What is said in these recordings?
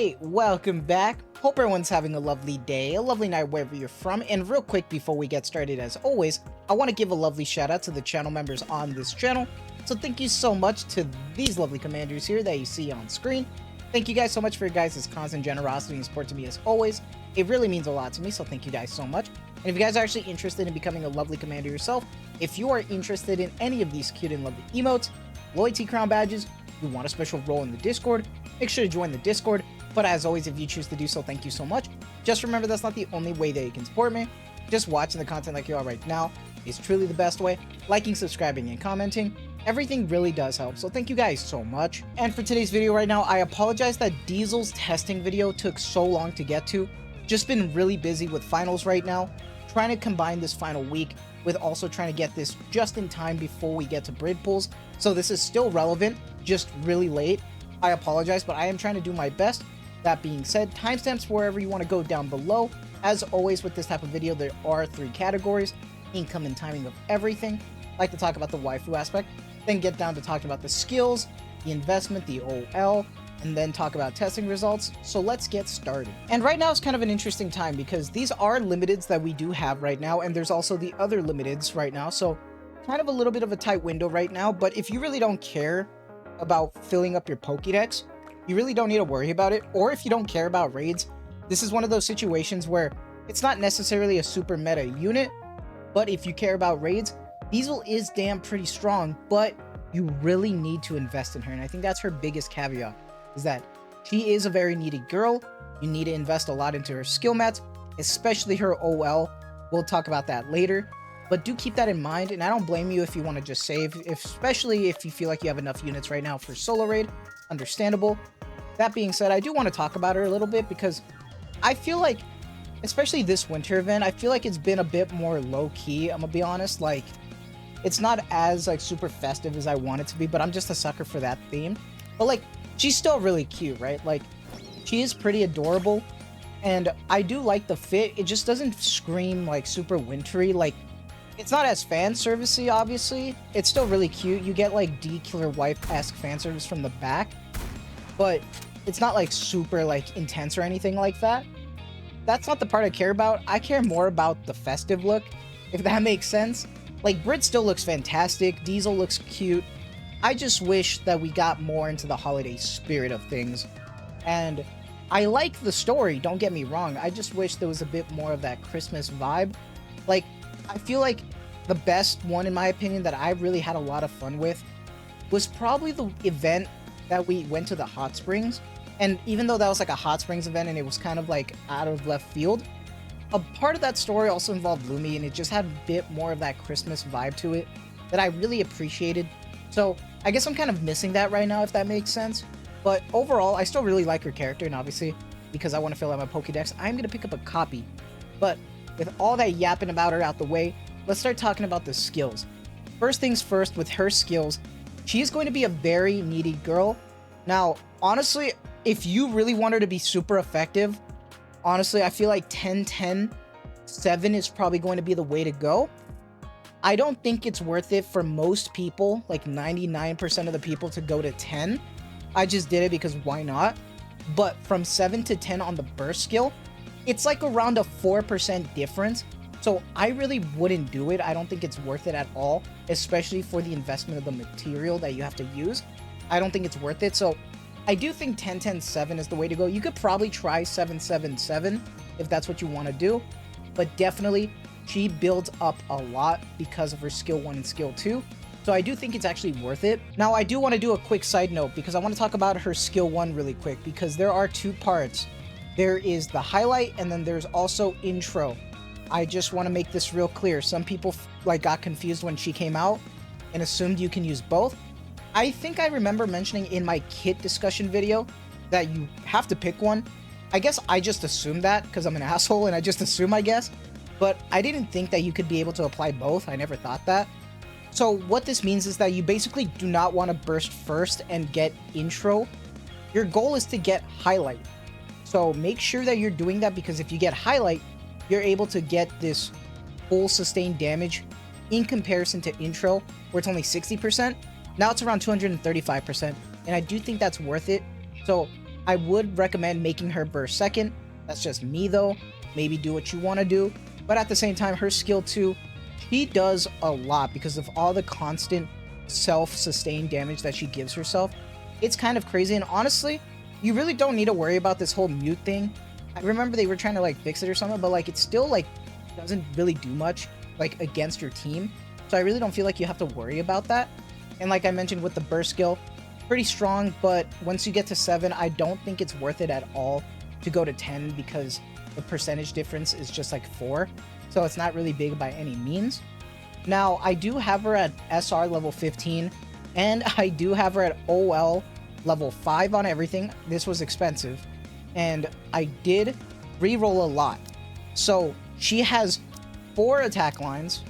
Alright, welcome back. Hope everyone's having a lovely day, a lovely night wherever you're from. And real quick before we get started, as always, I want to give a lovely shout out to the channel members on this channel. So thank you so much to these lovely commanders here that you see on screen. Thank you guys so much for your guys' constant generosity and support to me as always. It really means a lot to me, so thank you guys so much. And if you guys are actually interested in becoming a lovely commander yourself, if you are interested in any of these cute and lovely emotes, loyalty crown badges, you want a special role in the Discord, make sure to join the Discord. But as always, if you choose to do so, thank you so much. Just remember that's not the only way that you can support me. Just watching the content like you are right now is truly the best way. Liking, subscribing, and commenting, everything really does help, so thank you guys so much. And for today's video right now, I apologize that Diesel's testing video took so long to get to. Just been really busy with finals right now, trying to combine this final week with also trying to get this just in time before we get to Brid Pools. So this is still relevant, just really late. I apologize, but I am trying to do my best. That being said, timestamps wherever you want to go down below. As always with this type of video, there are 3 categories: income and timing of everything. I like to talk about the waifu aspect, then get down to talking about the skills, the investment, the OL, and then talk about testing results. So let's get started. And right now is kind of an interesting time because these are limiteds that we do have right now, and there's also the other limiteds right now. So kind of a little bit of a tight window right now, but if you really don't care about filling up your Pokédex, you really don't need to worry about it. Or if you don't care about raids, this is one of those situations where it's not necessarily a super meta unit, but if you care about raids, Diesel is damn pretty strong, but you really need to invest in her. And I think that's her biggest caveat, is that she is a very needy girl. You need to invest a lot into her skill mats, especially her OL. We'll talk about that later, but do keep that in mind. And I don't blame you if you want to just save, especially if you feel like you have enough units right now for solo raid. Understandable. That being said, I do want to talk about her a little bit because I feel like, especially this winter event, I feel like it's been a bit more low-key. I'm gonna be honest, like, it's not as like super festive as I want it to be, but I'm just a sucker for that theme. But like, she's still really cute, right? Like, she is pretty adorable, and I do like the fit. It just doesn't scream like super wintry. Like, it's not as fan servicey, obviously. It's still really cute. You get like D-Killer Wife-esque fan service from the back, but it's not like super like intense or anything like that. That's not the part I care about. I care more about the festive look, if that makes sense. Like, Brit still looks fantastic. Diesel looks cute. I just wish that we got more into the holiday spirit of things. And I like the story, don't get me wrong. I just wish there was a bit more of that Christmas vibe. Like, I feel like the best one, in my opinion, that I really had a lot of fun with was probably the event that we went to the hot springs. And even though that was like a hot springs event and it was kind of like out of left field, a part of that story also involved Lumi, and it just had a bit more of that Christmas vibe to it that I really appreciated. So I guess I'm kind of missing that right now, if that makes sense. But overall, I still really like her character, and obviously, because I want to fill out my Pokédex, I'm going to pick up a copy. But with all that yapping about her out the way, let's start talking about the skills. First things first, with her skills, she is going to be a very needy girl. Now, honestly, if you really want her to be super effective, honestly, I feel like 10-10-7 is probably going to be the way to go. I don't think it's worth it for most people, like 99% of the people, to go to 10. I just did it because why not? But from 7 to 10 on the burst skill, it's like around a 4% difference. So I really wouldn't do it. I don't think it's worth it at all, especially for the investment of the material that you have to use. I don't think it's worth it. So I do think 10-10-7 is the way to go. You could probably try 7-7-7 if that's what you want to do, but definitely she builds up a lot because of her skill 1 and skill 2. So I do think it's actually worth it. Now, I do want to do a quick side note because I want to talk about her skill 1 really quick, because there are 2 parts. There is the highlight, and then there's also intro. I just want to make this real clear. Some people like got confused when she came out and assumed you can use both. I think I remember mentioning in my kit discussion video that you have to pick one. I guess I just assumed that because I'm an asshole and I just assume, I guess. But I didn't think that you could be able to apply both. I never thought that. So what this means is that you basically do not want to burst first and get intro. Your goal is to get highlight. So make sure that you're doing that, because if you get highlight, you're able to get this full sustained damage in comparison to intro, where it's only 60%. Now it's around 235%, and I do think that's worth it. So I would recommend making her burst second. That's just me though. Maybe do what you want to do. But at the same time, her skill 2, she does a lot because of all the constant self-sustained damage that she gives herself. It's kind of crazy, and honestly, you really don't need to worry about this whole mute thing. I remember they were trying to like fix it or something, but like it still like doesn't really do much like against your team. So I really don't feel like you have to worry about that. And like I mentioned with the burst skill, pretty strong, but once you get to 7, I don't think it's worth it at all to go to 10 because the percentage difference is just like 4. So it's not really big by any means. Now, I do have her at SR level 15, and I do have her at OL level 5 on everything. This was expensive, and I did reroll a lot. So she has 4 attack lines,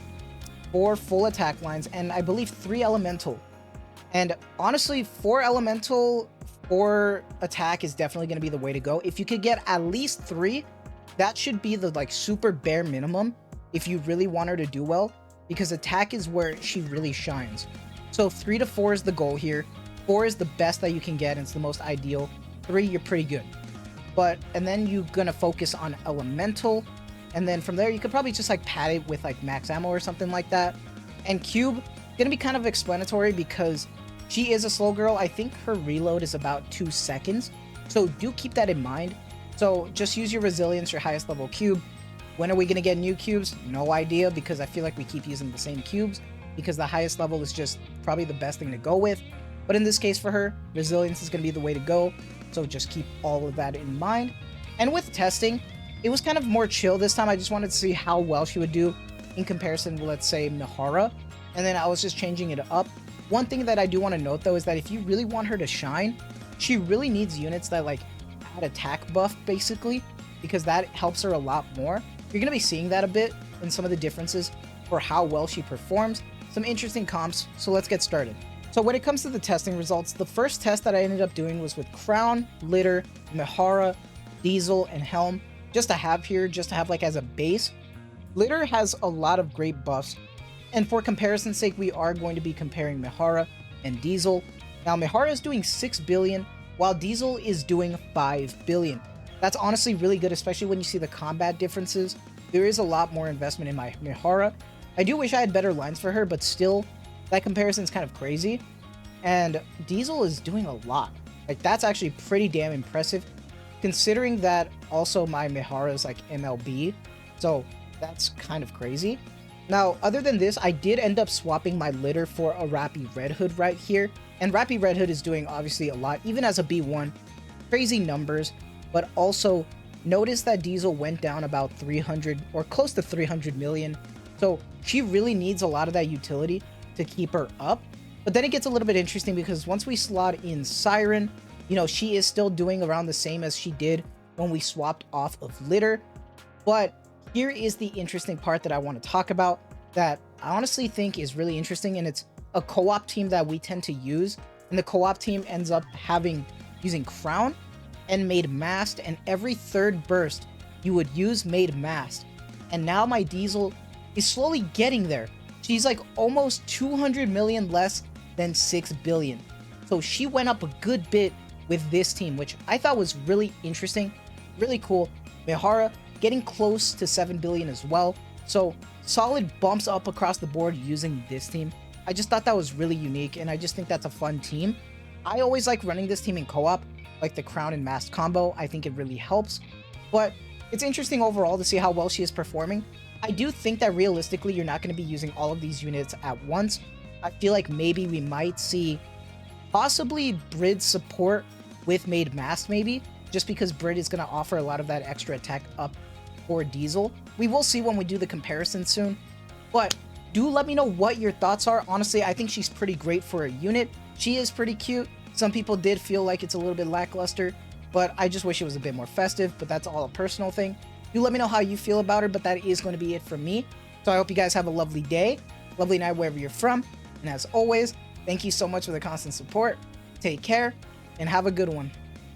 4 full attack lines, and I believe 3 elemental. And honestly, 4 elemental, 4 attack is definitely going to be the way to go. If you could get at least 3, that should be the like super bare minimum if you really want her to do well, because attack is where she really shines. So 3 to 4 is the goal here. 4 is the best that you can get, and it's the most ideal. 3, you're pretty good. And then you're gonna focus on elemental, and then from there you could probably just like pad it with like max ammo or something like that. And cube, gonna be kind of explanatory because she is a slow girl. I think her reload is about 2 seconds, so do keep that in mind. So just use your resilience, your highest level cube. When are we gonna get new cubes? No idea, because I feel like we keep using the same cubes because the highest level is just probably the best thing to go with. But in this case for her, resilience is gonna be the way to go. So just keep all of that in mind. And with testing, it was kind of more chill this time. I just wanted to see how well she would do in comparison to, let's say, Mihara. And then I was just changing it up. One thing that I do want to note though is that if you really want her to shine, she really needs units that like add attack buff basically, because that helps her a lot more. You're going to be seeing that a bit in some of the differences for how well she performs. Some interesting comps, so let's get started. So when it comes to the testing results, the first test that I ended up doing was with Crown, Litter, Mihara, Diesel, and Helm, just to have here, just to have like as a base. Litter has a lot of great buffs, and for comparison's sake, we are going to be comparing Mihara and Diesel. Now, Mihara is doing 6 billion, while Diesel is doing 5 billion. That's honestly really good, especially when you see the combat differences. There is a lot more investment in my Mihara. I do wish I had better lines for her, but still, that comparison is kind of crazy. And Diesel is doing a lot. Like, that's actually pretty damn impressive, considering that also my Mihara is like MLB. So that's kind of crazy. Now, other than this, I did end up swapping my Litter for a Rappy Red Hood right here. And Rappy Red Hood is doing obviously a lot, even as a B1. Crazy numbers, but also notice that Diesel went down about 300 or close to 300 million. So she really needs a lot of that utility to keep her up. But then it gets a little bit interesting because once we slot in Siren, you know, she is still doing around the same as she did when we swapped off of Litter. But here is the interesting part that I want to talk about that I honestly think is really interesting, and it's a co-op team that we tend to use. And the co-op team ends up using Crown and Made Mast, and every third burst you would use Made Mast. And now my Diesel is slowly getting there. She's like almost 200 million less than 6 billion. So she went up a good bit with this team, which I thought was really interesting, really cool. Mihara getting close to 7 billion as well. So solid bumps up across the board using this team. I just thought that was really unique, and I just think that's a fun team. I always like running this team in co-op, like the Crown and Mast combo. I think it really helps, but it's interesting overall to see how well she is performing. I do think that realistically, you're not going to be using all of these units at once. I feel like maybe we might see possibly Brid support with Made Mast maybe, just because Brid is going to offer a lot of that extra attack up for Diesel. We will see when we do the comparison soon, but do let me know what your thoughts are. Honestly, I think she's pretty great for a unit. She is pretty cute. Some people did feel like it's a little bit lackluster, but I just wish it was a bit more festive, but that's all a personal thing. Do let me know how you feel about her, but that is going to be it from me. So I hope you guys have a lovely day, lovely night wherever you're from, and as always, thank you so much for the constant support. Take care, and have a good one.